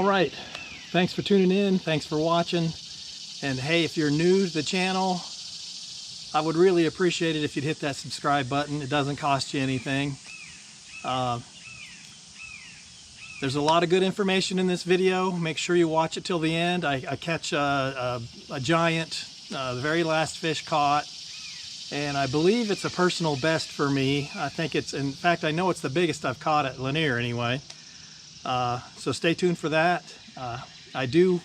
All right, thanks for tuning in, thanks for watching, and hey, if you're new to the channel, I would really appreciate it if you'd hit that subscribe button. It doesn't cost you anything. There's a lot of good information in this video. Make sure you watch it till the end. I catch a giant, the very last fish caught, and I believe it's a personal best for me. I think it's, in fact, I know it's the biggest I've caught at Lanier anyway. So stay tuned for that. I do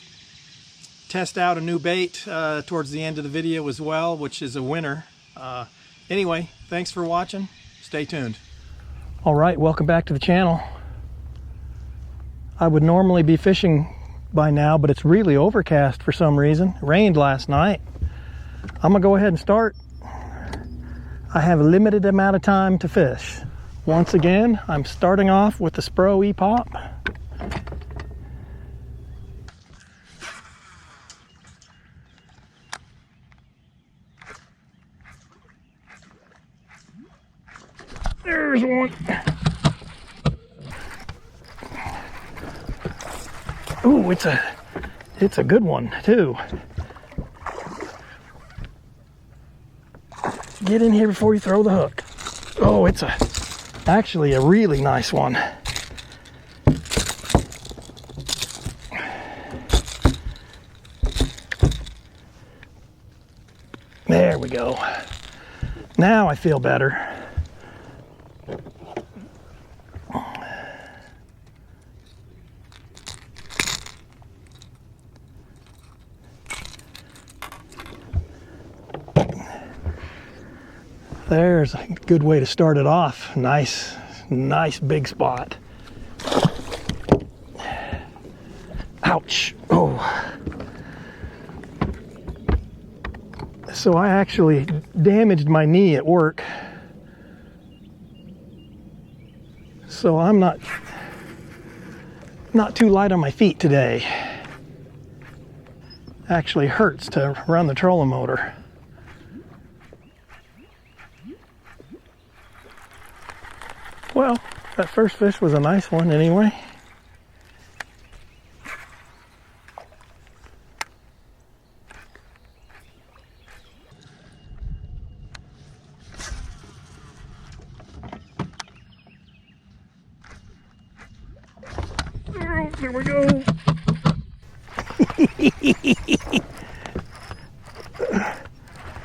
test out a new bait towards the end of the video as well, which is a winner. Anyway, thanks for watching. Stay tuned. All right, welcome back to the channel. I would normally be fishing by now, but it's really overcast for some reason. It rained last night. I'm gonna go ahead and start. I have a limited amount of time to fish. Once again, I'm starting off with the Spro E-Pop. There's one. Ooh, it's a good one too. Get in here before you throw the hook. Oh, it's actually a really nice one. There we go. Now I feel better. There's a good way to start it off. Nice big spot. Ouch. Oh. So I actually damaged my knee at work. So I'm not too light on my feet today. Actually hurts to run the trolling motor. Well, that first fish was a nice one anyway. Oh, there we go.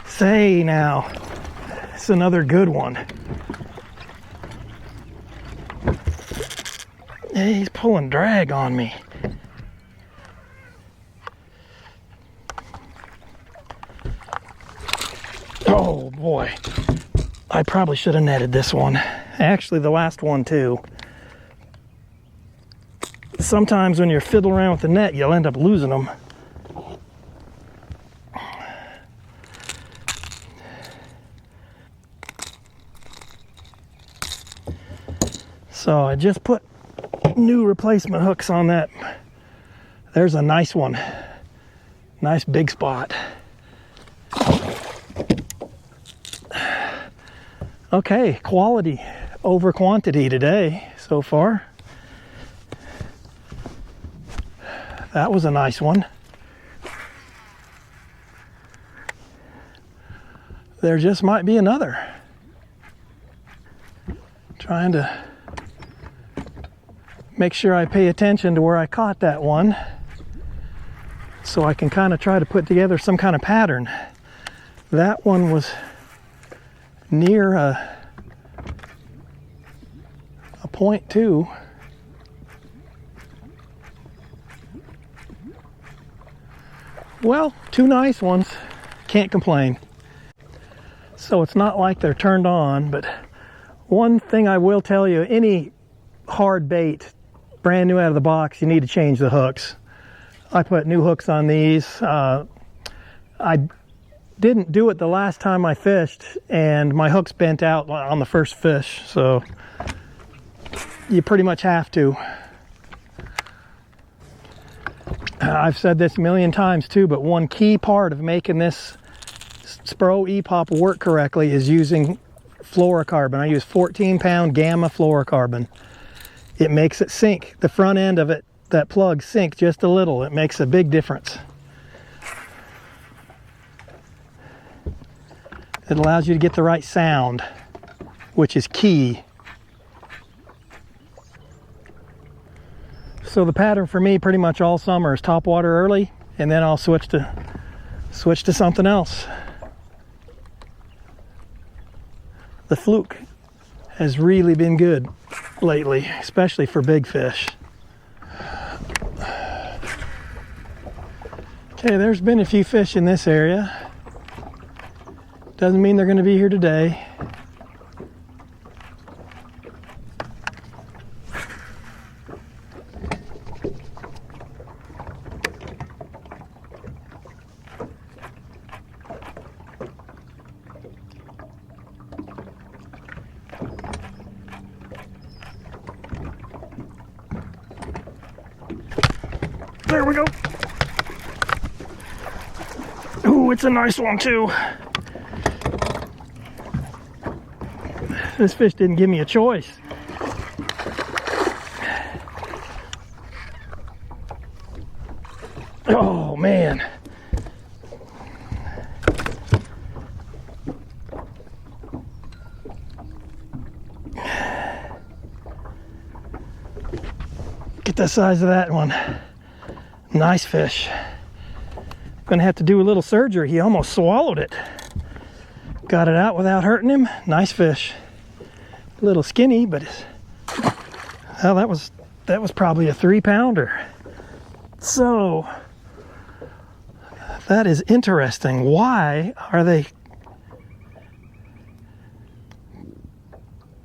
Say now, it's another good one. He's pulling drag on me. Oh boy, I probably should have netted this one. Actually, the last one too. Sometimes when you're fiddling around with the net, you'll end up losing them. So I just put new replacement hooks on that. There's a nice one. Nice big spot. Okay, quality over quantity today so far. That was a nice one. There just might be another. Trying to make sure I pay attention to where I caught that one so I can kind of try to put together some kind of pattern. That one was near a point too. Well, two nice ones. Can't complain. So it's not like they're turned on, but one thing I will tell you, any hard bait, brand new out of the box, you need to change the hooks. I put new hooks on these. I didn't do it the last time I fished, and my hooks bent out on the first fish, so you pretty much have to. I've said this a million times too, but one key part of making this Spro E-Pop work correctly is using fluorocarbon. I use 14-pound gamma fluorocarbon. It makes it sink. The front end of it, that plug sink just a little. It makes a big difference. It allows you to get the right sound, which is key. So the pattern for me pretty much all summer is top water early, and then I'll switch to something else. The Fluke has really been good lately, especially for big fish. Okay, there's been a few fish in this area. Doesn't mean they're going to be here today. There we go. Ooh, it's a nice one too. This fish didn't give me a choice. Oh man. Get the size of that one. Nice fish. Gonna have to do a little surgery. He almost swallowed it. Got it out without hurting him. Nice fish. A little skinny, but well, that was probably a 3-pounder. So that is interesting. Why are they?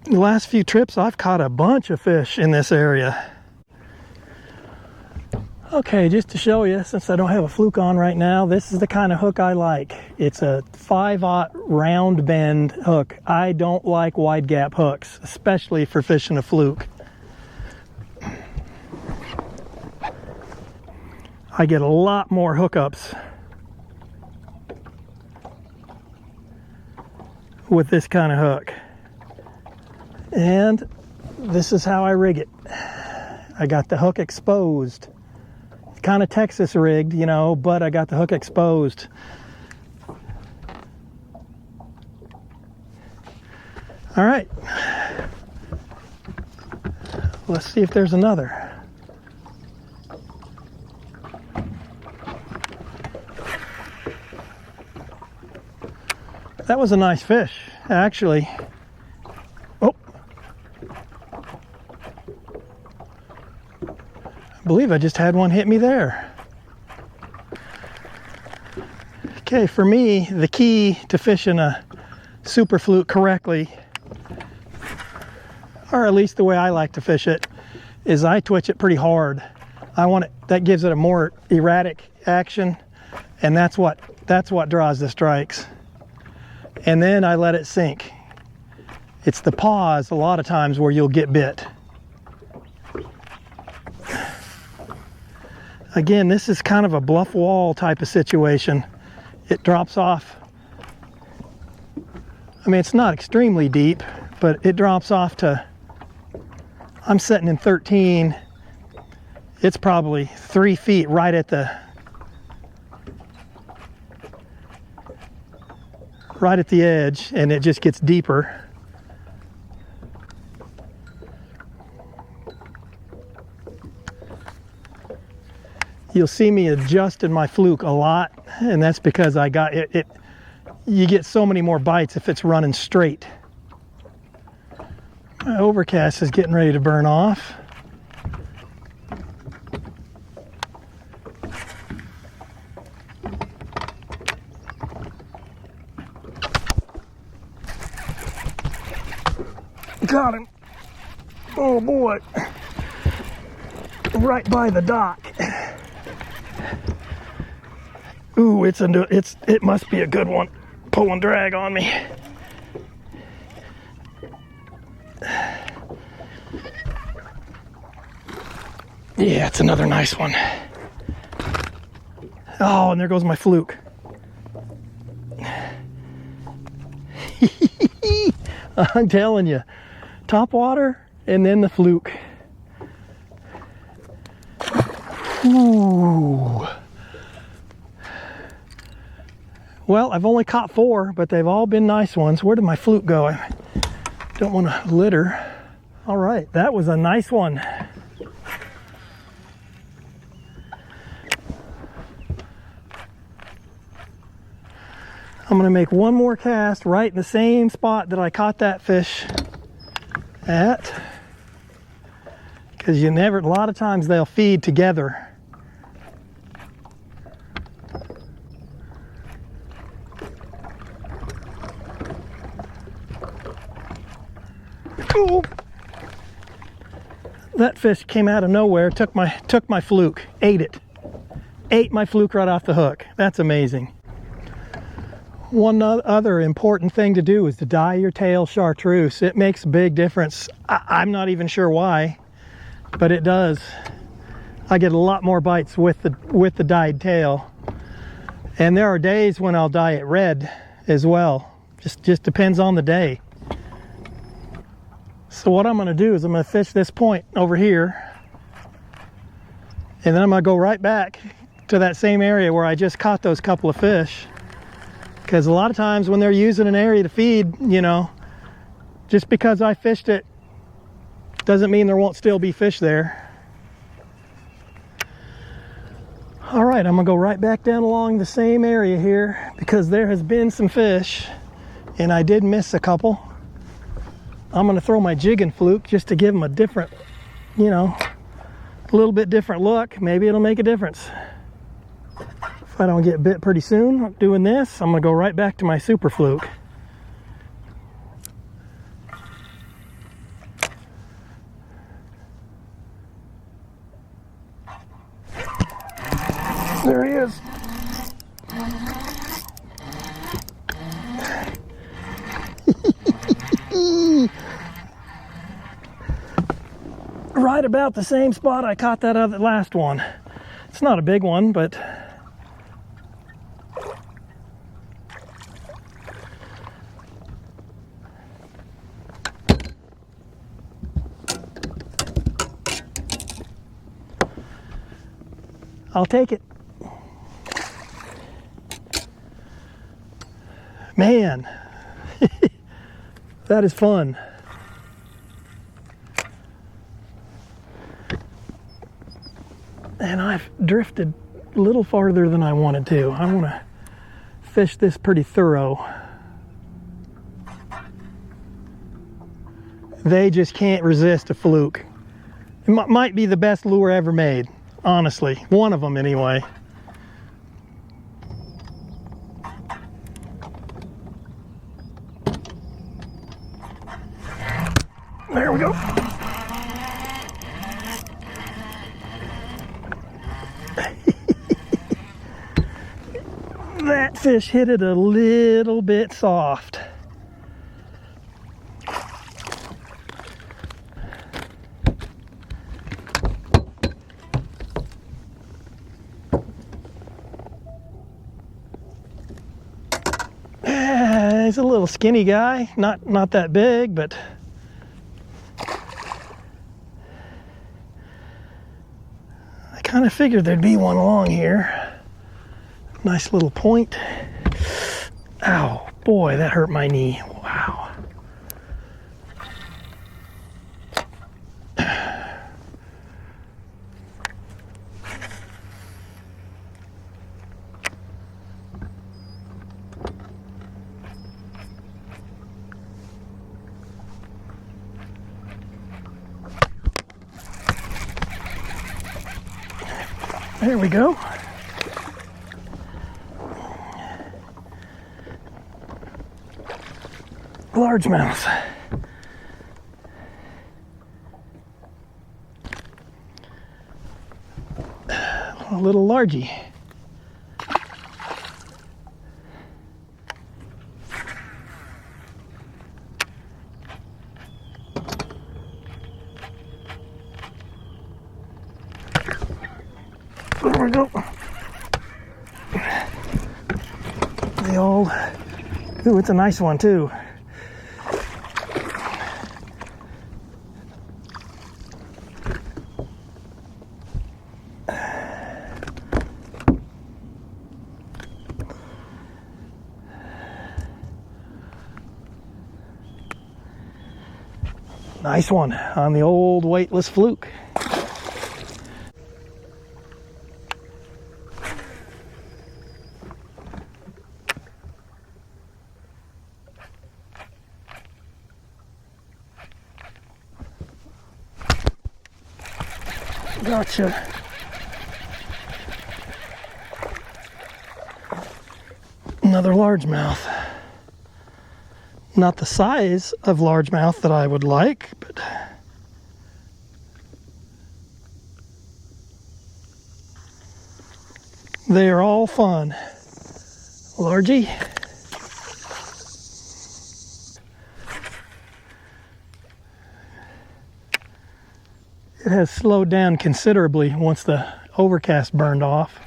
The last few trips I've caught a bunch of fish in this area. Okay, just to show you, since I don't have a Fluke on right now, this is the kind of hook I like. It's a 5/0 round bend hook. I don't like wide gap hooks, especially for fishing a Fluke. I get a lot more hookups with this kind of hook. And this is how I rig it. I got the hook exposed. Kind of Texas rigged, you know, but I got the hook exposed. All right, let's see if there's another. That was a nice fish, actually. Oh, I believe I just had one hit me there. Okay, for me, the key to fishing a super Fluke correctly, or at least the way I like to fish it, is I twitch it pretty hard. I want it, that gives it a more erratic action, and that's what draws the strikes. And then I let it sink. It's the pause a lot of times where you'll get bit. Again, this is kind of a bluff wall type of situation. It drops off. I mean, it's not extremely deep, but it drops off to, I'm setting in 13. It's probably 3 feet right at the edge, and it just gets deeper. You'll see me adjusting my Fluke a lot, and that's because I got it. You get so many more bites if it's running straight. My overcast is getting ready to burn off. Got him. Oh boy. Right by the dock. Ooh, it must be a good one. Pulling drag on me. Yeah, it's another nice one. Oh, and there goes my Fluke. I'm telling you, top water and then the Fluke. Ooh. Well, I've only caught 4, but they've all been nice ones. Where did my fluke go? I don't want to litter. All right, that was a nice one. I'm gonna make one more cast right in the same spot that I caught that fish at. Because a lot of times they'll feed together. Oh. That fish came out of nowhere, took my fluke, ate it. Ate my fluke right off the hook. That's amazing. One other important thing to do is to dye your tail chartreuse. It makes a big difference. I'm not even sure why, but it does. I get a lot more bites with the dyed tail. And there are days when I'll dye it red as well. Just depends on the day. So what I'm gonna do is I'm gonna fish this point over here, and then I'm gonna go right back to that same area where I just caught those couple of fish. Because a lot of times when they're using an area to feed, you know, just because I fished it doesn't mean there won't still be fish there. All right, I'm gonna go right back down along the same area here because there has been some fish and I did miss a couple. I'm gonna throw my jig and fluke just to give them a different, you know, a little bit different look. Maybe it'll make a difference. If I don't get bit pretty soon doing this, I'm gonna go right back to my super fluke. There he is. Right about the same spot I caught that other last one. It's not a big one, but I'll take it. Man, that is fun. And I've drifted a little farther than I wanted to. I want to fish this pretty thorough. They just can't resist a fluke. It might be the best lure ever made. Honestly, one of them anyway. There we go. That fish hit it a little bit soft. He's a little skinny guy, not that big, but I kind of figured there'd be one along here. Nice little point. Ow, boy, that hurt my knee. Wow. There we go. Largemouth. A little largy. There we go. The old, ooh, it's a nice one too. Nice one on the old weightless fluke. Gotcha. Another largemouth. Not the size of largemouth that I would like, but they are all fun. Largie. It has slowed down considerably once the overcast burned off.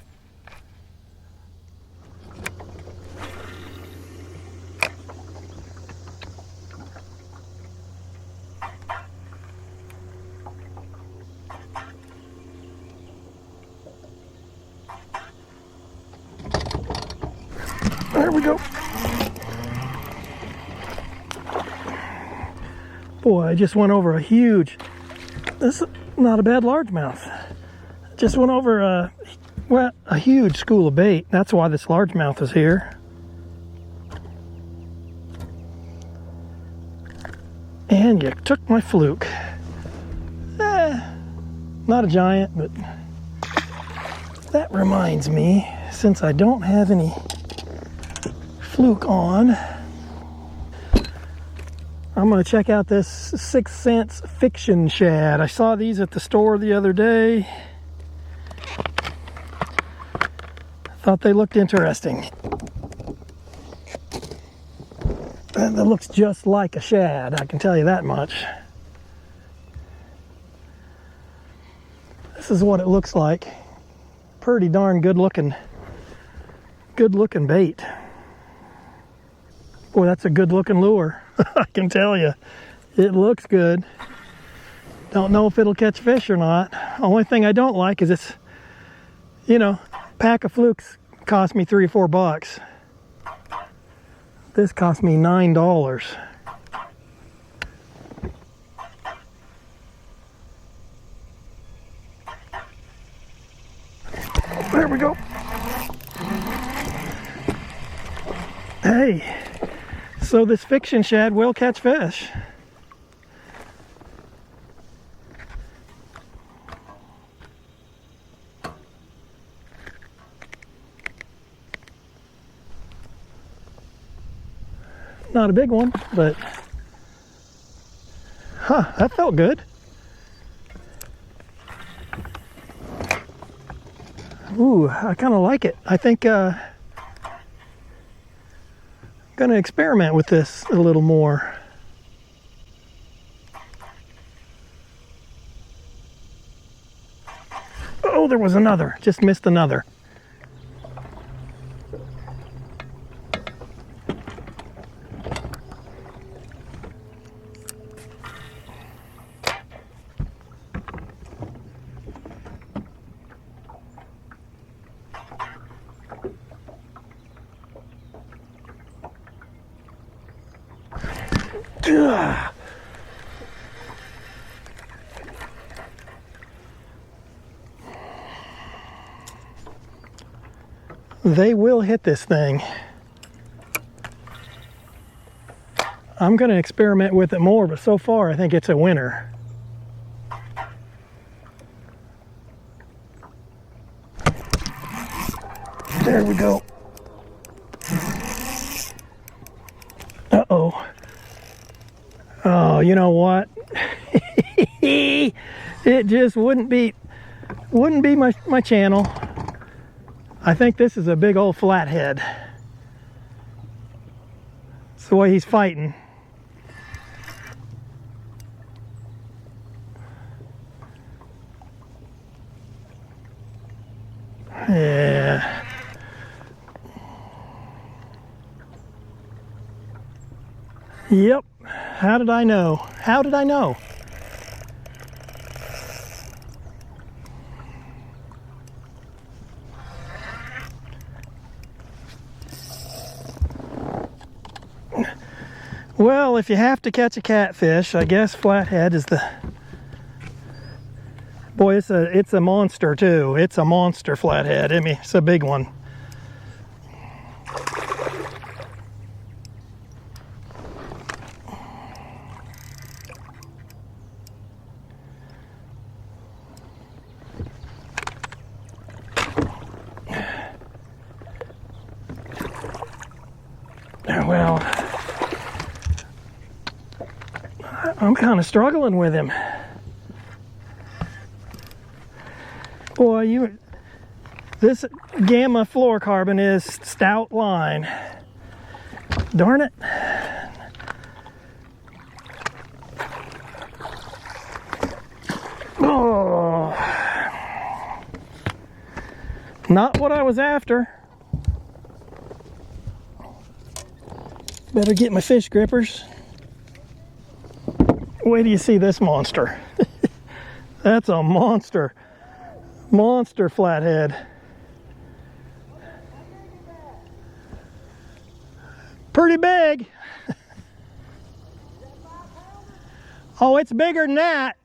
There we go. Boy, I just went over a huge, this is not a bad largemouth. Just went over a huge school of bait. That's why this largemouth is here. And you took my fluke. Not a giant, but that reminds me, since I don't have any fluke on, I'm going to check out this 6 cents fiction shad. I saw these at the store the other day. Thought they looked interesting. And it looks just like a shad, I can tell you that much. This is what it looks like. Pretty darn good looking bait. Boy, that's a good looking lure. I can tell you, it looks good. Don't know if it'll catch fish or not. Only thing I don't like is it's, you know, pack of flukes cost me $3 or $4. This cost me $9. There we go. Hey. So this fiction shad will catch fish. Not a big one, but that felt good. Ooh, I kind of like it. I think gonna experiment with this a little more. Oh, there was another. Just missed another. They will hit this thing. I'm going to experiment with it more, but so far I think it's a winner. There we go. Uh-oh. Oh, you know what? It just wouldn't be my channel. I think this is a big old flathead. It's the way he's fighting. Yeah. Yep. How did I know? How did I know? Well, if you have to catch a catfish, I guess flathead is the... Boy, it's a monster too. It's a monster flathead. I mean, it's a big one. Well, I'm kind of struggling with him. Boy, this gamma fluorocarbon is stout line. Darn it. Oh, not what I was after. Better get my fish grippers. Wait till you see this monster. That's a monster. Monster flathead. Pretty big. Oh, it's bigger than that.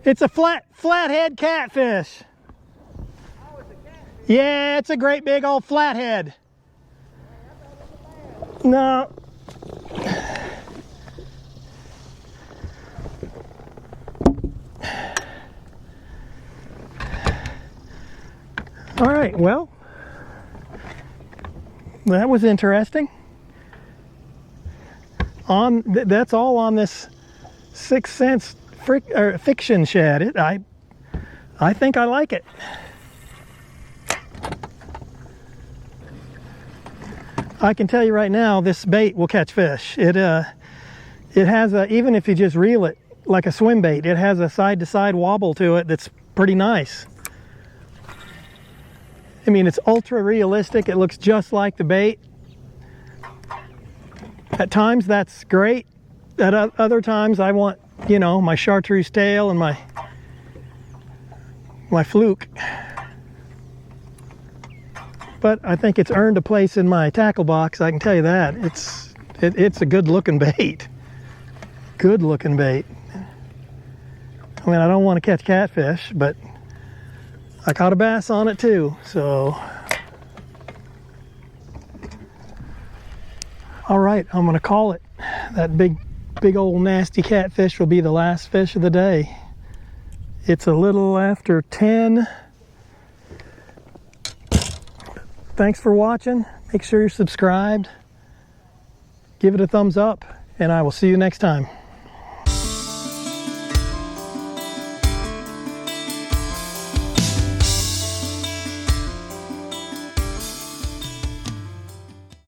It's a flathead catfish. Yeah, it's a great big old flathead. No. All right, well, that was interesting. That's all on this 6 cents fiction shad. I think I like it. I can tell you right now, this bait will catch fish. It has a, even if you just reel it like a swim bait, it has a side-to-side wobble to it that's pretty nice. I mean, it's ultra realistic. It looks just like the bait. At times that's great. At other times I want, you know, my chartreuse tail and my Fluke. But I think it's earned a place in my tackle box, I can tell you that. It's a good looking bait. Good looking bait. I mean, I don't want to catch catfish, but I caught a bass on it too, so. All right, I'm gonna call it. That big old nasty catfish will be the last fish of the day. It's a little after 10. Thanks for watching. Make sure you're subscribed. Give it a thumbs up, and I will see you next time.